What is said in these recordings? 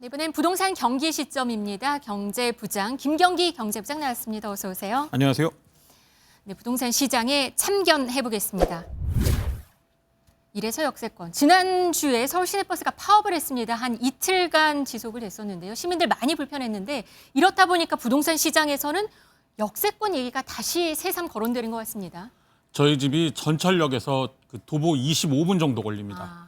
이번엔 부동산 경기 시점입니다. 경제부장 김경기 경제부장 나왔습니다. 어서 오세요. 안녕하세요. 네, 부동산 시장에 참견해 보겠습니다. 이래서 역세권. 지난주에 서울 시내버스가 파업을 했습니다. 한 이틀간 지속을 했었는데요. 시민들 많이 불편했는데 이렇다 보니까 부동산 시장에서는 역세권 얘기가 다시 새삼 거론되는 것 같습니다. 저희 집이 전철역에서 그 도보 25분 정도 걸립니다.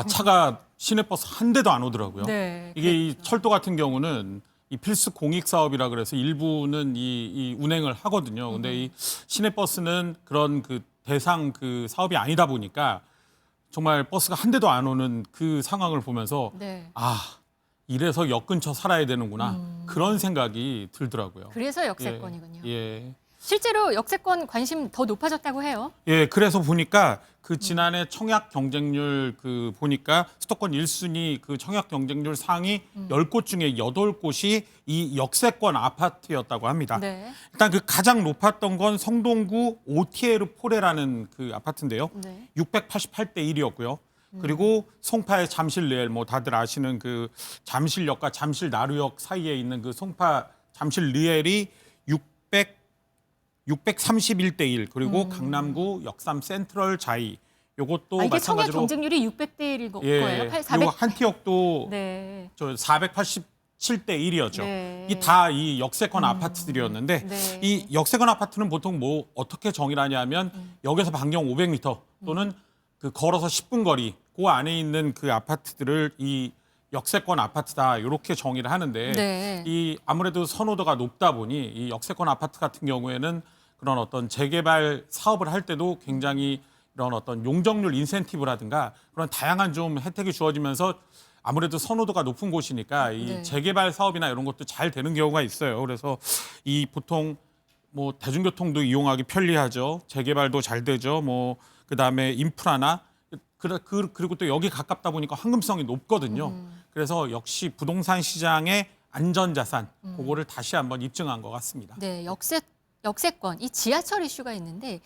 차가 시내버스 한 대도 안 오더라고요. 네, 이게 이 철도 같은 경우는 이 필수 공익 사업이라 그래서 일부는 이 운행을 하거든요. 근데 이 시내버스는 그런 그 대상 그 사업이 아니다 보니까 정말 버스가 한 대도 안 오는 그 상황을 보면서 네. 이래서 역 근처 살아야 되는구나 그런 생각이 들더라고요. 그래서 역세권이군요. 예. 실제로 역세권 관심 더 높아졌다고 해요. 예, 그래서 보니까 그 지난해 청약 경쟁률 그 보니까 수도권 1순위 그 청약 경쟁률 상위 10곳 중에 8곳이 이 역세권 아파트였다고 합니다. 네. 일단 그 가장 높았던 건 성동구 오티에르 포레라는 그 아파트인데요. 네. 688대 1이었고요. 그리고 송파의 잠실리엘 뭐 다들 아시는 그 잠실역과 잠실 나루역 사이에 있는 그 송파 잠실리엘이 631대 1 그리고 강남구 역삼 센트럴 자이 요것도 이게 청약 마찬가지로 경쟁률이 600대 1일 거예요? 그리고 한티역도 네. 저 487대 1이었죠. 네. 이 다 이 역세권 아파트들이었는데 네. 이 역세권 아파트는 보통 뭐 어떻게 정의를 하냐면 역에서 반경 500m 또는 그 걸어서 10분 거리 그 안에 있는 그 아파트들을 이 역세권 아파트다 이렇게 정의를 하는데 네. 이 아무래도 선호도가 높다 보니 이 역세권 아파트 같은 경우에는 그런 어떤 재개발 사업을 할 때도 굉장히 이런 어떤 용적률 인센티브라든가 그런 다양한 좀 혜택이 주어지면서 아무래도 선호도가 높은 곳이니까 이 네. 재개발 사업이나 이런 것도 잘 되는 경우가 있어요. 그래서 이 보통 뭐 대중교통도 이용하기 편리하죠. 재개발도 잘 되죠. 뭐 그다음에 인프라나 그리고 또 여기 가깝다 보니까 황금성이 높거든요. 그래서 역시 부동산 시장의 안전자산 그거를 다시 한번 입증한 것 같습니다. 네, 역세권, 이 지하철 이슈가 있는데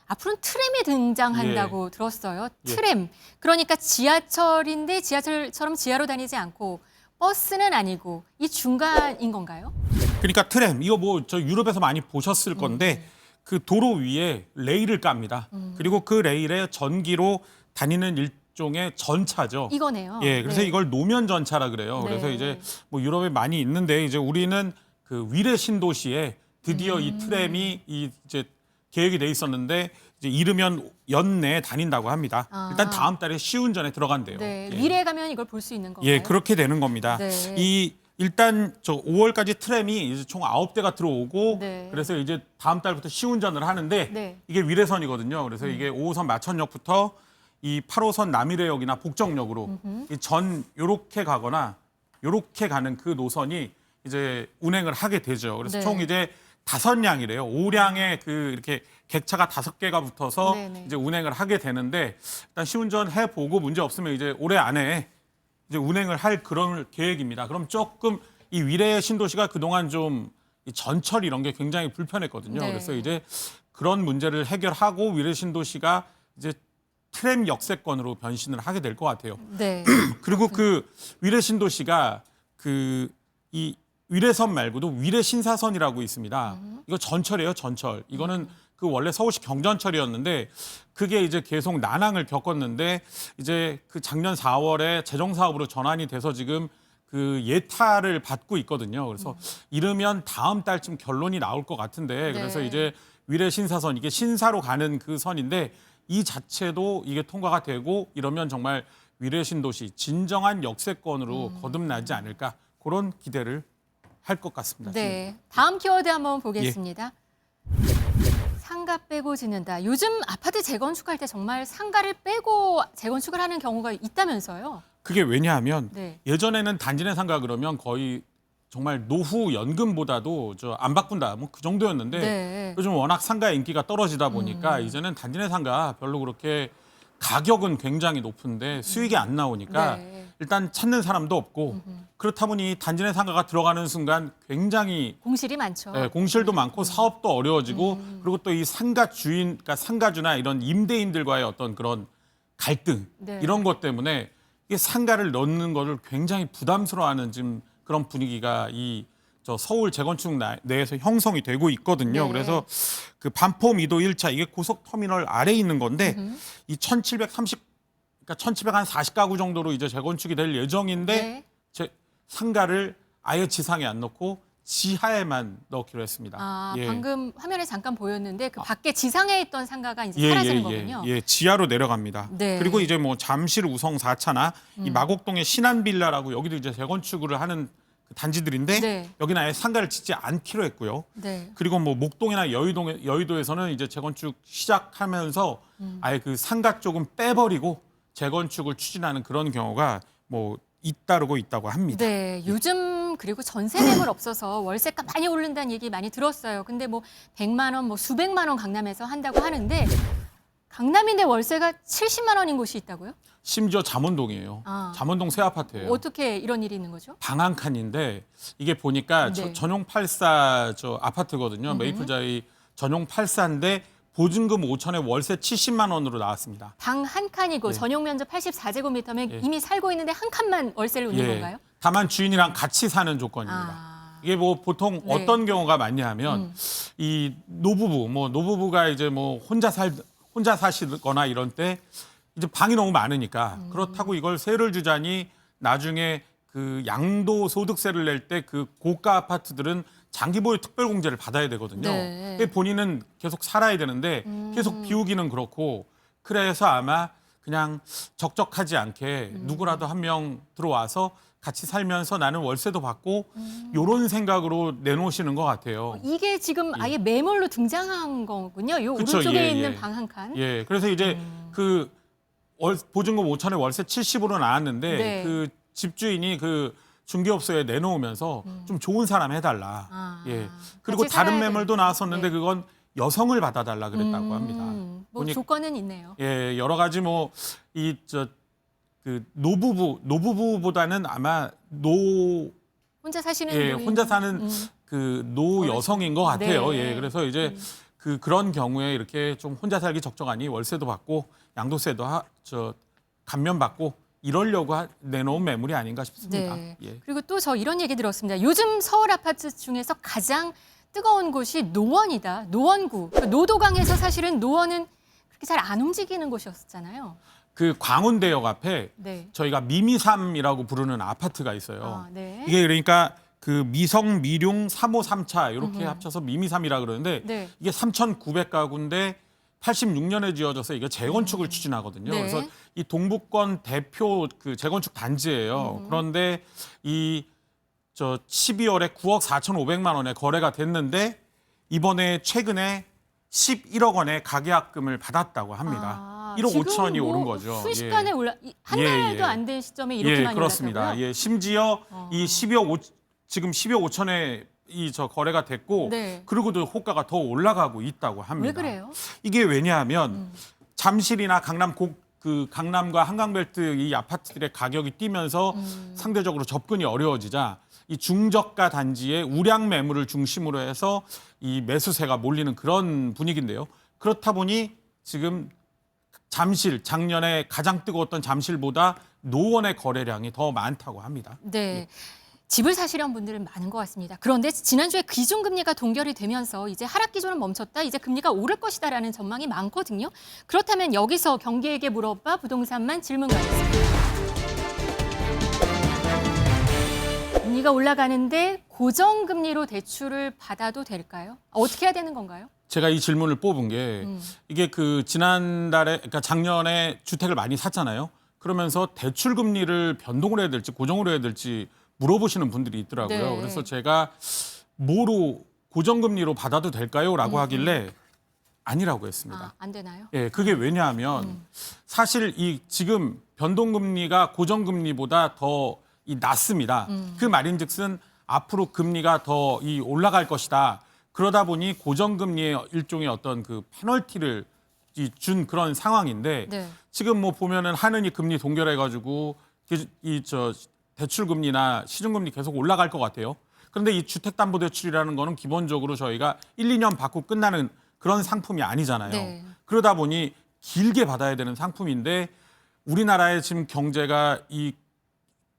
앞으로는 트램이 등장한다고 들었어요. 트램. 그러니까 지하철인데 지하철처럼 지하로 다니지 않고 버스는 아니고 이 중간인 건가요? 그러니까 트램 이거 뭐 저 유럽에서 많이 보셨을 건데 그 도로 위에 레일을 깝니다. 그리고 그 레일에 전기로 다니는 일종의 전차죠. 이거네요. 예, 그래서 네. 이걸 노면 전차라 그래요. 그래서 네. 이제 뭐 유럽에 많이 있는데 이제 우리는 그 위례 신도시에 드디어 이 트램이 이제 계획이 돼 있었는데 이제 이르면 연내에 다닌다고 합니다. 일단 다음 달에 시운전에 들어간대요. 네, 예. 미래에 가면 이걸 볼 수 있는 건가요? 예, 그렇게 되는 겁니다. 네. 일단 저 5월까지 트램이 이제 총 9대가 들어오고 네. 그래서 이제 다음 달부터 시운전을 하는데 네. 이게 위례선이거든요. 그래서 이게 5호선 마천역부터 이 8호선 남이래역이나 복정역으로 이 전 요렇게 가거나 요렇게 가는 그 노선이 이제 운행을 하게 되죠. 그래서 네. 총 이제 5량이래요. 5량의 그 이렇게 객차가 5개가 붙어서 네네. 이제 운행을 하게 되는데 일단 시운전 해보고 문제 없으면 이제 올해 안에 이제 운행을 할 그런 계획입니다. 그럼 조금 이 위례 신도시가 그동안 좀 이 전철 이런 게 굉장히 불편했거든요. 네. 그래서 이제 그런 문제를 해결하고 위례 신도시가 이제 트램 역세권으로 변신을 하게 될 것 같아요. 네. 그리고 그 위례 신도시가 그 이 위례선 말고도 위례 신사선이라고 있습니다. 이거 전철이에요, 전철. 이거는 그 원래 서울시 경전철이었는데 그게 이제 계속 난항을 겪었는데 이제 그 작년 4월에 재정 사업으로 전환이 돼서 지금 그 예타를 받고 있거든요. 그래서 이르면 다음 달쯤 결론이 나올 것 같은데 그래서 네. 이제 위례 신사선 이게 신사로 가는 그 선인데 이 자체도 이게 통과가 되고 이러면 정말 위례 신도시 진정한 역세권으로 거듭나지 않을까 그런 기대를 할 것 같습니다. 네. 다음 키워드 한번 보겠습니다. 상가 빼고 짓는다. 요즘 아파트 재건축할 때 정말 상가를 빼고 재건축을 하는 경우가 있다면서요? 그게 왜냐하면 네. 예전에는 단지 내 상가 그러면 거의 정말 노후 연금보다도 저 안 바꾼다 뭐 그 정도였는데 네. 요즘 워낙 상가의 인기가 떨어지다 보니까 이제는 단지 내 상가 별로 그렇게 가격은 굉장히 높은데 수익이 안 나오니까 네. 일단 찾는 사람도 없고 그렇다 보니 단지 내 상가가 들어가는 순간 굉장히 공실이 많죠. 공실도 많고 사업도 어려워지고 그리고 또 이 상가 주인, 그러니까 상가주나 이런 임대인들과의 어떤 그런 갈등 네. 이런 것 때문에 이게 상가를 넣는 거를 굉장히 부담스러워하는 지금 그런 분위기가 저 서울 재건축 내에서 형성이 되고 있거든요. 네. 그래서 그 반포 미도 1차 이게 고속터미널 아래에 있는 건데 이 1730 그러니까 1740가구 정도로 이제 재건축이 될 예정인데 네. 상가를 아예 지상에 안 넣고 지하에만 넣기로 했습니다. 아, 예. 방금 화면에 잠깐 보였는데 그 밖에 지상에 있던 상가가 이제 사라지는 거군요. 예, 지하로 내려갑니다. 네. 그리고 이제 뭐 잠실 우성 4차나 이 마곡동의 신한빌라라고 여기도 이제 재건축을 하는 그 단지들인데 네. 여기는 아예 상가를 짓지 않기로 했고요. 네. 그리고 뭐 목동이나 여의도에서는 이제 재건축 시작하면서 아예 그 상가 쪽은 빼버리고 재건축을 추진하는 그런 경우가 뭐 잇따르고 있다고 합니다. 네, 요즘 그리고 전세 매물 없어서 월세가 많이 오른다는 얘기 많이 들었어요. 근데 뭐 100만 원, 뭐 수백만 원 강남에서 한다고 하는데 강남인데 월세가 70만 원인 곳이 있다고요? 심지어 잠원동이에요. 아. 잠원동 새 아파트예요. 어떻게 이런 일이 있는 거죠? 방 한 칸인데 이게 보니까 네. 전용 84 아파트거든요. 메이플자이 전용 84인데 보증금 5천에 월세 70만 원으로 나왔습니다. 방 한 칸이고 예. 전용 면적 84제곱미터면 예. 이미 살고 있는데 한 칸만 월세를 내는 건가요? 다만 주인이랑 같이 사는 조건입니다. 아. 이게 뭐 보통 네. 어떤 경우가 많냐 하면 이 노부부가 이제 뭐 혼자 사시거나 이런 때 이제 방이 너무 많으니까 그렇다고 이걸 세를 주자니 나중에 그 양도소득세를 낼 때 그 고가 아파트들은 장기보유 특별공제를 받아야 되거든요. 네. 근데 본인은 계속 살아야 되는데 계속 비우기는 그렇고 그래서 아마 그냥 적적하지 않게 누구라도 한 명 들어와서 같이 살면서 나는 월세도 받고 이런 생각으로 내놓으시는 것 같아요. 이게 지금 아예 매물로 등장한 거군요. 요 그쵸, 오른쪽에 예, 있는 예. 방 한 칸. 예, 그래서 이제 그 보증금 5천에 월세 70으로 나왔는데 네. 그 집주인이 그 중개업소에 내놓으면서 좀 좋은 사람 해달라. 아, 예. 그리고 같이 다른 살아야 매물도 되니까. 나왔었는데 네. 그건 여성을 받아달라 그랬다고 합니다. 뭐 보니- 조건은 있네요. 예, 여러 가지 뭐 그 노부부보다는 아마 혼자 사시는 혼자 사는 그 노 여성인 것 같아요. 네. 예, 그래서 이제 그런 경우에 이렇게 좀 혼자 살기 적정하니 월세도 받고 양도세도 감면받고 이러려고 내놓은 매물이 아닌가 싶습니다. 네. 예. 그리고 또 저 이런 얘기 들었습니다. 요즘 서울 아파트 중에서 가장 뜨거운 곳이 노원이다. 노원구. 그 노도강에서 사실은 노원은 그렇게 잘 안 움직이는 곳이었잖아요. 그 광운대역 앞에 네. 저희가 미미삼이라고 부르는 아파트가 있어요. 아, 네. 이게 그러니까 그 미성, 미룡, 3호, 3차 이렇게 합쳐서 미미삼이라 그러는데 네. 이게 3,900가구인데 86년에 지어져서 이게 재건축을 추진하거든요. 네. 그래서 이 동부권 대표 그 재건축 단지예요. 그런데 12월에 9억 4,500만 원에 거래가 됐는데 이번에 최근에 11억 원의 가계약금을 받았다고 합니다. 1억 지금 5천이 뭐 오른 거죠. 순식간에 한 예, 달도 예. 안 된 시점에 이렇게 많이 그렇습니다. 올랐다고요? 예, 심지어 이 지금 12억 5천에 거래가 됐고 네. 그리고도 호가가 더 올라가고 있다고 합니다. 왜 그래요? 이게 왜냐하면 잠실이나 강남과 한강벨트 이 아파트들의 가격이 뛰면서 상대적으로 접근이 어려워지자 이 중저가 단지의 우량 매물을 중심으로 해서 이 매수세가 몰리는 그런 분위기인데요. 그렇다 보니 지금 작년에 가장 뜨거웠던 잠실보다 노원의 거래량이 더 많다고 합니다. 네. 집을 사시려는 분들은 많은 것 같습니다. 그런데 지난주에 기준금리가 동결이 되면서 이제 하락 기조는 멈췄다. 이제 금리가 오를 것이다라는 전망이 많거든요. 그렇다면 여기서 경기에게 물어봐 부동산만 질문 가겠습니다. 금리가 올라가는데 고정금리로 대출을 받아도 될까요? 어떻게 해야 되는 건가요? 제가 이 질문을 뽑은 게 이게 그 그러니까 작년에 주택을 많이 샀잖아요. 그러면서 대출 금리를 변동을 해야 될지 고정을 해야 될지 물어보시는 분들이 있더라고요. 네. 그래서 제가 뭐로 고정금리로 받아도 될까요?라고 하길래 아니라고 했습니다. 안 되나요? 예, 그게 왜냐하면 사실 이 지금 변동금리가 고정금리보다 더 낮습니다. 그 말인즉슨 앞으로 금리가 더 올라갈 것이다. 그러다 보니 고정금리의 일종의 어떤 그 페널티를 준 그런 상황인데 네. 지금 뭐 보면은 하느니 금리 동결해가지고 대출 금리나 시중 금리 계속 올라갈 것 같아요. 그런데 이 주택담보대출이라는 거는 기본적으로 저희가 1, 2년 받고 끝나는 그런 상품이 아니잖아요. 네. 그러다 보니 길게 받아야 되는 상품인데 우리나라의 지금 경제가 이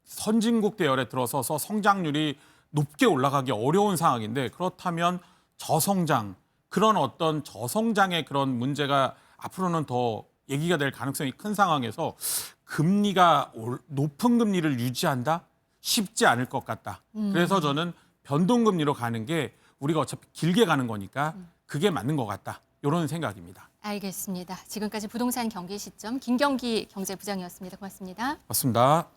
선진국 대열에 들어서서 성장률이 높게 올라가기 어려운 상황인데 그렇다면 저성장, 그런 어떤 저성장의 그런 문제가 앞으로는 더 얘기가 될 가능성이 큰 상황에서 금리가 높은 금리를 유지한다? 쉽지 않을 것 같다. 그래서 저는 변동금리로 가는 게 우리가 어차피 길게 가는 거니까 그게 맞는 것 같다. 이런 생각입니다. 알겠습니다. 지금까지 부동산 경기 시점 김경기 경제부장이었습니다. 고맙습니다. 맞습니다.